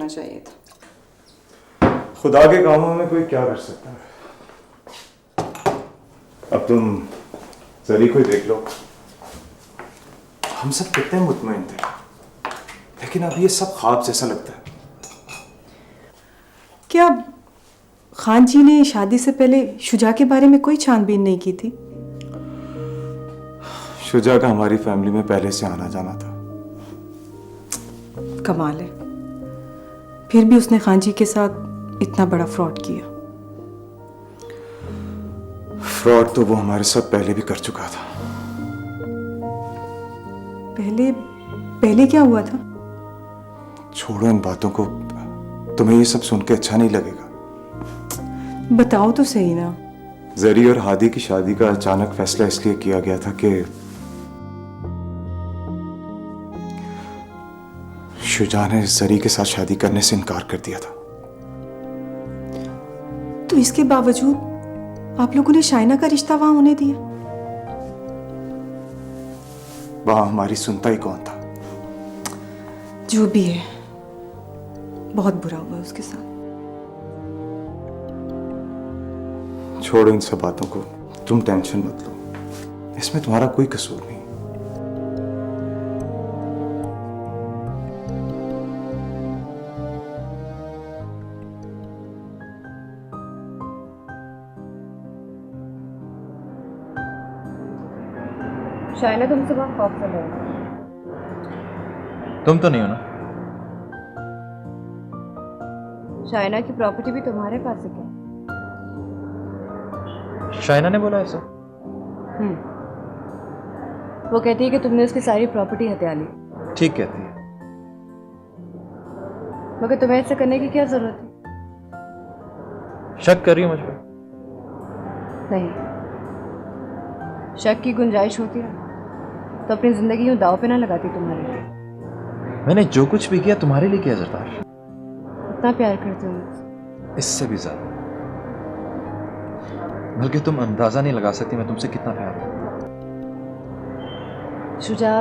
करना चाहिए था। खुदा के कामों में कोई क्या कर सकता है। अब तुम जरी को ही देख लो, हम सब कितने मुतमईन थे, लेकिन अब ये सब ख्वाब जैसा लगता है। क्या खान जी ने शादी से पहले शुजा के बारे में कोई छानबीन नहीं की थी? शुजा का हमारी फैमिली में पहले से आना जाना था। कमाल है, फिर भी उसने खान जी के साथ इतना बड़ा फ्रॉड किया। फ्रॉड तो वो हमारे साथ पहले भी कर चुका था। पहले क्या हुआ था? छोड़ो इन बातों को, तुम्हें ये सब सुन के अच्छा नहीं लगेगा। बताओ तो सही ना। जरी और हादी की शादी का अचानक फैसला इसलिए किया गया था कि शुजा ने जरी के साथ शादी करने से इनकार कर दिया था। तो इसके बावजूद आप लोगों ने शाइना का रिश्ता वहां होने दिया? वहां हमारी सुनता ही कौन था। जो भी है, बहुत बुरा हुआ उसके साथ। छोड़ो इन सब बातों को, तुम टेंशन मत लो, इसमें तुम्हारा कोई कसूर नहीं। शाइना तुमसे बहुत खौफ कर रही है। तुम तो नहीं हो ना? शाइना की प्रॉपर्टी भी तुम्हारे पास है क्या? शाइना ने बोला ऐसा? वो कहती है कि तुमने उसकी सारी प्रॉपर्टी हत्या ली। ठीक कहती है। मगर तुम्हें ऐसा करने की क्या जरूरत है? शक कर रही हो मुझ पर? नहीं, शक की गुंजाइश होती है तो अपनी जिंदगी यूं दाव पे ना लगाती तुम्हारे लिए। मैंने जो कुछ भी किया तुम्हारे लिए किया जरदार। इतना प्यार करते हो मुझसे? इससे भी ज्यादा। बल्कि तुम अंदाजा नहीं लगा सकती मैं तुमसे कितना प्यार करता हूं। शुजा,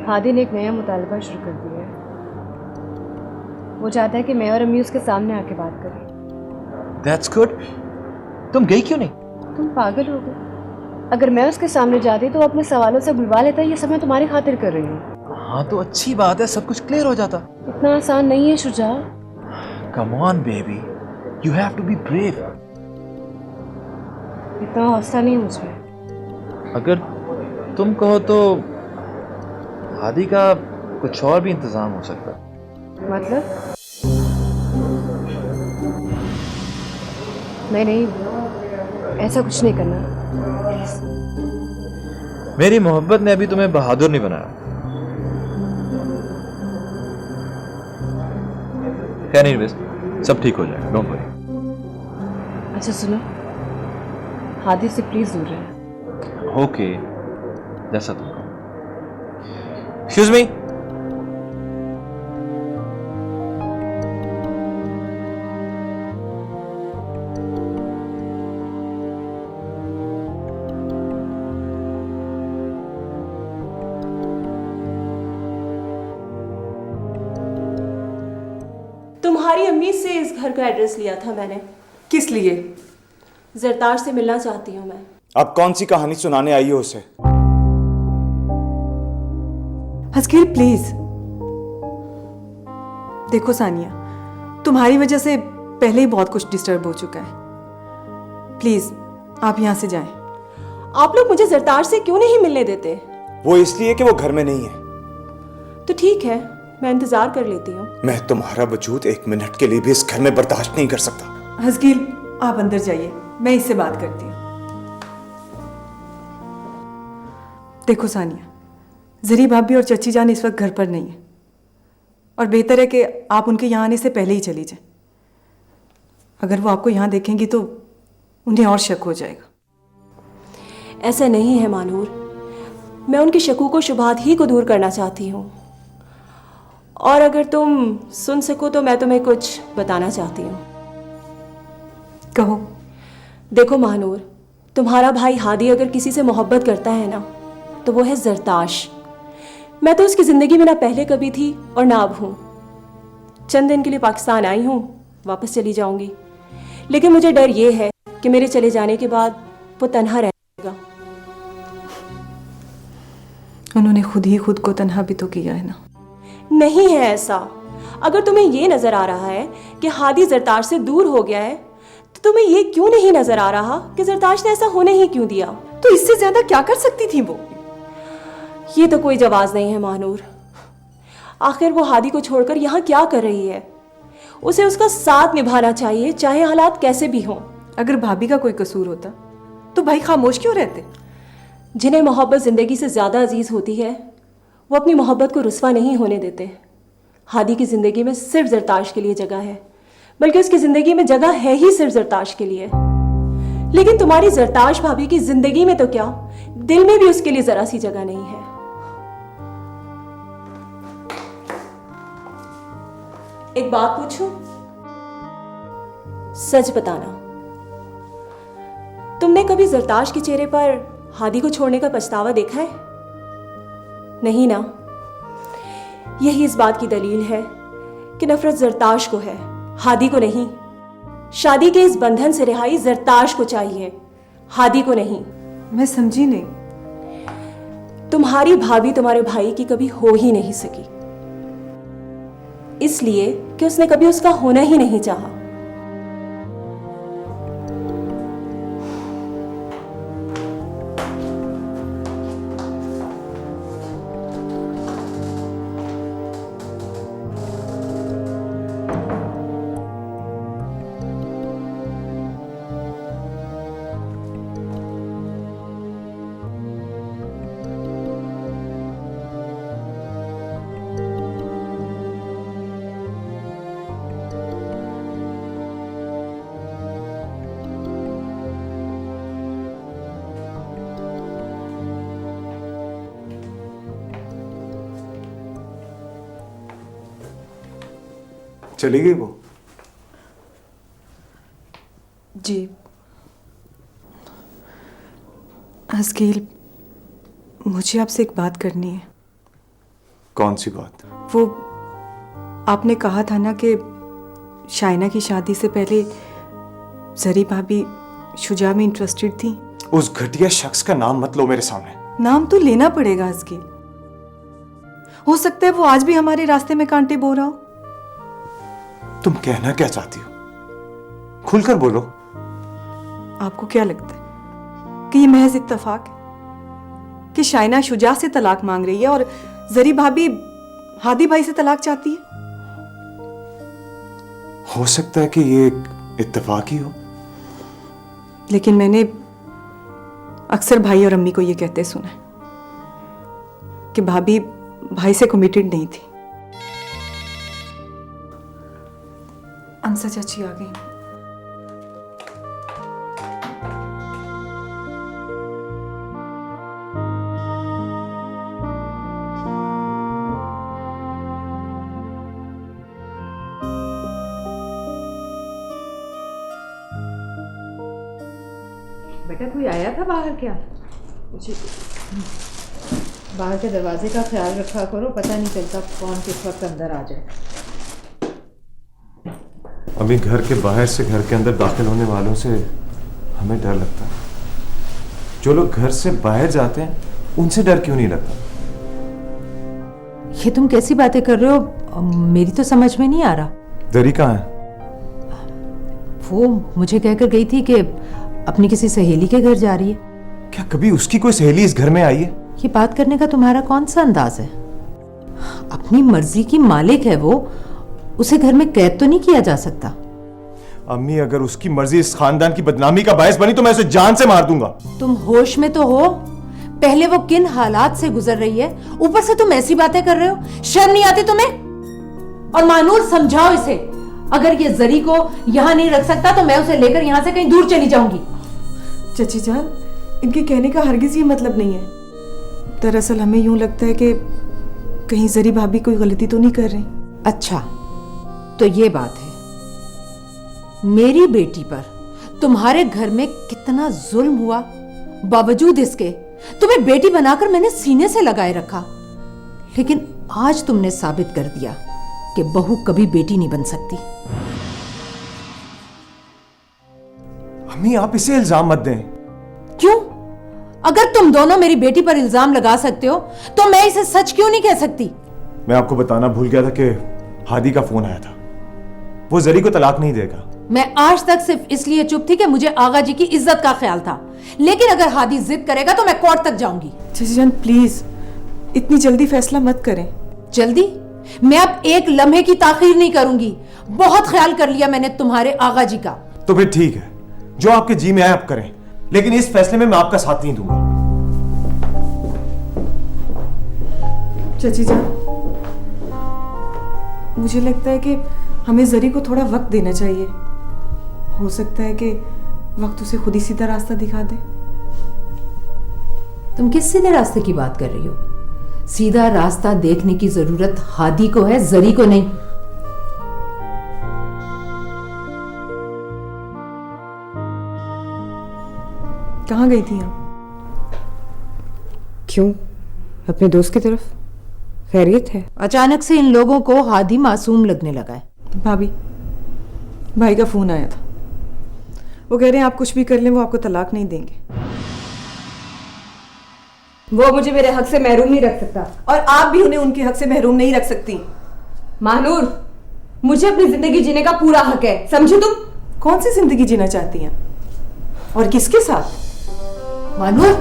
हादी ने एक नया मुतालबा शुरू कर दिया है। वो चाहता है कि मैं और अम्मी उसके सामने आके बात करें। That's good। तुम गई क्यों नहीं? तुम पागल हो गए? अगर मैं उसके सामने जाती तो वो अपने सवालों से बुलवा लेता। ये सब मैं तुम्हारी खातिर कर रही हूँ। हाँ तो अच्छी बात है, सब कुछ क्लियर हो जाता। इतना आसान नहीं है Shuja. Come on baby, you have to be brave। इतना हौसला नहीं मुझमें। अगर तुम कहो तो हादी का कुछ और भी इंतजाम हो सकता। मतलब? नहीं, ऐसा कुछ नहीं करना। मेरी मोहब्बत ने अभी तुम्हें बहादुर नहीं बनाया। खैर नहीं, सब ठीक हो जाएगा, डोंट वरी। अच्छा सुनो, हादी से प्लीज दूर रहे। ओके, जैसा तुम कहो। Excuse me. तुम्हारी अम्मी से इस घर का एड्रेस लिया था मैंने। किस लिए? जरतार से मिलना चाहती हूँ मैं। अब कौन सी कहानी सुनाने आई हो उसे? हस्कीर प्लीज। देखो सानिया, तुम्हारी वजह से पहले ही बहुत कुछ डिस्टर्ब हो चुका है। प्लीज आप यहां से जाएं। आप लोग मुझे जरतार से क्यों नहीं मिलने देते? वो इसलिए कि वो घर में नहीं है। तो ठीक है, मैं इंतजार कर लेती हूँ। मैं तुम्हारा वजूद एक मिनट के लिए भी इस घर में बर्दाश्त नहीं कर सकता। हस्कीर आप अंदर जाइए, मैं इससे बात करती हूँ। देखो सानिया, जरी भाभी और चची जान इस वक्त घर पर नहीं है और बेहतर है कि आप उनके यहाँ आने से पहले ही चली जाएं। अगर वो आपको यहाँ देखेंगी तो उन्हें और शक हो जाएगा। ऐसा नहीं है मानूर, मैं उनके शकू को शुबहात ही को दूर करना चाहती हूँ। और अगर तुम सुन सको तो मैं तुम्हें कुछ बताना चाहती हूँ। कहो। देखो महानूर, तुम्हारा भाई हादी अगर किसी से मोहब्बत करता है ना तो वो है जरताश। मैं तो उसकी ज़िंदगी में ना पहले कभी थी और ना अब हूँ। चंद दिन के लिए पाकिस्तान आई हूँ, वापस चली जाऊंगी। लेकिन मुझे डर ये है कि मेरे चले जाने के बाद वो तन्हा रहेगा। उन्होंने खुद ही खुद को तन्हा भी तो किया है ना। नहीं है ऐसा। अगर तुम्हें ये नजर आ रहा है कि हादी जरताश से दूर हो गया है, तो तुम्हें ये क्यों नहीं नजर आ रहा कि जरताश ने ऐसा होने ही क्यों दिया? तो इससे ज्यादा क्या कर सकती थी वो? ये तो कोई जवाब नहीं है महानूर। आखिर वो हादी को छोड़कर यहाँ क्या कर रही है? उसे उसका साथ निभाना चाहिए, चाहे हालात कैसे भी हों। अगर भाभी का कोई कसूर होता तो भाई खामोश क्यों रहते? जिन्हें मोहब्बत जिंदगी से ज्यादा अजीज होती है, वो अपनी मोहब्बत को रुस्वा नहीं होने देते। हादी की जिंदगी में सिर्फ जरताश के लिए जगह है, बल्कि उसकी जिंदगी में जगह है ही सिर्फ जरताश के लिए। लेकिन तुम्हारी जरताश भाभी की जिंदगी में तो क्या, दिल में भी उसके लिए जरा सी जगह नहीं है। एक बात पूछूं? सच बताना, तुमने कभी जरताश के चेहरे पर हादी को छोड़ने का पछतावा देखा है? नहीं ना? यही इस बात की दलील है कि नफरत जरताश को है, हादी को नहीं। शादी के इस बंधन से रिहाई जरताश को चाहिए, हादी को नहीं। मैं समझी नहीं। तुम्हारी भाभी तुम्हारे भाई की कभी हो ही नहीं सकी, इसलिए कि उसने कभी उसका होना ही नहीं चाहा। चली गई वो? जी अस्कील, मुझे आपसे एक बात करनी है। कौन सी बात? वो आपने कहा था ना कि शाइना की शादी से पहले जरी भाभी शुजा में इंटरेस्टेड थी। उस घटिया शख्स का नाम मत लो मेरे सामने। नाम तो लेना पड़ेगा अस्कील। हो सकता है वो आज भी हमारे रास्ते में कांटे बो रहा हो। तुम कहना क्या चाहती हो? खुलकर बोलो। आपको क्या लगता है कि ये महज इत्तेफाक है कि शाइना शुजा से तलाक मांग रही है और जरी भाभी हादी भाई से तलाक चाहती है? हो सकता है कि ये एक इत्तेफाक ही हो, लेकिन मैंने अक्सर भाई और अम्मी को ये कहते सुना है कि भाभी भाई से कमिटेड नहीं थी। अंसा चाची आ गई। बेटा कोई आया था बाहर क्या? बाहर के दरवाजे का ख्याल रखा करो, पता नहीं चलता कौन किस वक्त अंदर आ जाए। अभी घर के बाहर से घर के अंदर दाखिल होने वालों से हमें डर लगता है। जो लोग घर से बाहर जाते हैं उनसे डर क्यों नहीं लगता? ये तुम कैसी बातें कर रहे हो? मेरी तो समझ में नहीं आ रहा। दरी कहाँ है? वो मुझे कहकर गई थी कि अपनी किसी सहेली के घर जा रही है। क्या कभी उसकी कोई सहेली इस घर में आई है? ये बात करने का तुम्हारा कौन सा अंदाज है? अपनी मर्जी की मालिक है वो, उसे घर में कैद तो नहीं किया जा सकता। अम्मी, अगर उसकी मर्जी इस खानदान की बदनामी का बायस बनी तो मैं उसे जान से मार दूंगा। तुम होश में तो हो? पहले वो किन हालात से गुजर रही है, ऊपर से तुम ऐसी बातें कर रहे हो। शर्म नहीं आती तुम्हें? और मानूर, समझाओ इसे। अगर ये जरी को यहां नहीं रख सकता तो मैं उसे लेकर यहां से कहीं दूर चली जाऊंगी। चची जान, इनके कहने का हरगिज ये मतलब नहीं है। दरअसल हमें यूं लगता है कि कहीं जरी भाभी कोई गलती तो नहीं कर रही। अच्छा, तो ये बात है। मेरी बेटी पर तुम्हारे घर में कितना जुल्म हुआ, बावजूद इसके तुम्हें बेटी बनाकर मैंने सीने से लगाए रखा। लेकिन आज तुमने साबित कर दिया कि बहू कभी बेटी नहीं बन सकती। अम्मी आप इसे इल्जाम मत दें। क्यों? अगर तुम दोनों मेरी बेटी पर इल्जाम लगा सकते हो तो मैं इसे सच क्यों नहीं कह सकती? मैं आपको बताना भूल गया था कि हादी का फोन आया था। वो जरी को तलाक नहीं देगा। मैं आज तक सिर्फ इसलिए चुप थी कि मुझे आगा जी की इज्जत का ख्याल था, लेकिन अगर हादी जिद करेगा तो मैं कोर्ट तक जाऊंगी। चाची जान प्लीज इतनी जल्दी फैसला मत करें। जल्दी? मैं अब एक लम्हे की ताखीर नहीं करूंगी। बहुत ख्याल कर लिया मैंने तुम्हारे आगा जी का। तो फिर ठीक है, जो आपके जी में आए आप करें, लेकिन इस फैसले में मैं आपका साथ नहीं दूंगा। चाची जान मुझे लगता है कि हमें जरी को थोड़ा वक्त देना चाहिए। हो सकता है कि वक्त उसे खुद ही सीधा रास्ता दिखा दे। तुम किस सीधे रास्ते की बात कर रही हो? सीधा रास्ता देखने की जरूरत हादी को है, जरी को नहीं। कहाँ गई थी आप? क्यों? अपने दोस्त की तरफ? खैरियत है? अचानक से इन लोगों को हादी मासूम लगने लगा है। भाभी, भाई का फोन आया था। वो कह रहे हैं आप कुछ भी कर लें वो आपको तलाक नहीं देंगे। वो मुझे मेरे हक से महरूम नहीं रख सकता। और आप भी उन्हें उनके हक से महरूम नहीं रख सकती। महानूर, मुझे अपनी जिंदगी जीने का पूरा हक है, समझी तुम? कौन सी जिंदगी जीना चाहती हैं और किसके साथ? मानूर,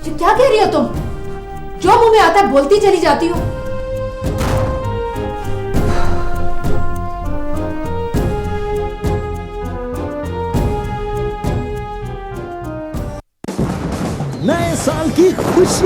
ये क्या कह रही हो तुम? जो मुंह में आता है बोलती चली जाती हो। नए साल की खुशी